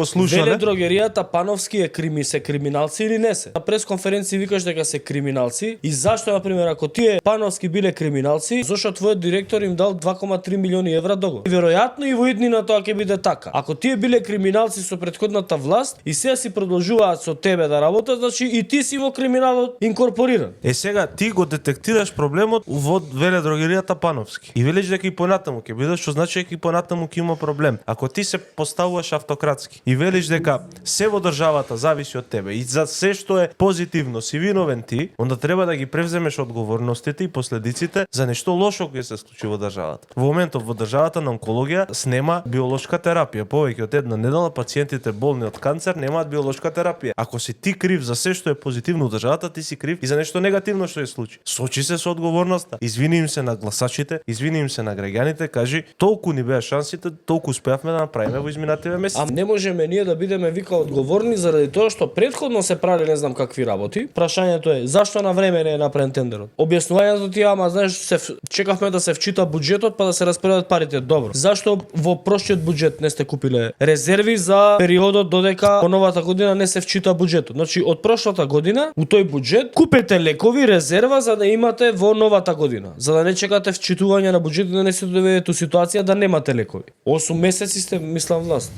послушале. дрогеријата Пановски се криминалци или не се? На пресконференција викаш дека се криминалци и зашто на пример ако тие Пановски биле криминалци, зашто твојот директор им дал 2,3 милиони евра договор? Веројатно и во иднина тоа ќе биде така. Ако тие биле криминалци со претходната власт и сега си продолжуваат со тебе да работат, значи и ти си во криминалот инкорпориран. Сега ти го детектираш проблемот во веледрогеријата Пановски. И велиш дека и понатаму ќе биде, што значи дека и понатаму ќе има проблем. Ако ти се поставуваш автократски и велиш дека се во државата зависи од тебе и за се што е позитивно си виновен ти, онда треба да ги превземеш одговорностите и последиците за нешто лошо кој се случи во државата. Во моментов во државата на онкологија снема биолошка терапија. Повеќе од една недела пациентите болни од канцер немаат биолошка терапија. Ако си ти крив за се што е позитивно во државата, ти си крив и за нешто негативно што се случи. Сочи се со одговорноста. Извини им се на гласачите, извини им се на граѓаните, кажи толку ни беа шансите, толку успеавме да направиме во изминативе месеци. А не можеме ние да бидеме вика одговорни заради тоа што претходно се прави не знам какви работи. Прашањето е зашто на време не е направен тендерот? Објаснувањето ти ама знаеш чекавме да се вчита буџетот па да се распределат парите. Добро. Зашто во прошлиот буџет не сте купиле резерви за периодот додека во новата година не се вчита буџетот? Значи од прошлата година у тој буџет купете лекови резерва за да имате во новата година, за да не чекате вчитување на буџетот да не се доведете у ситуација да немате лекови. 8 месеци сте мислам власт.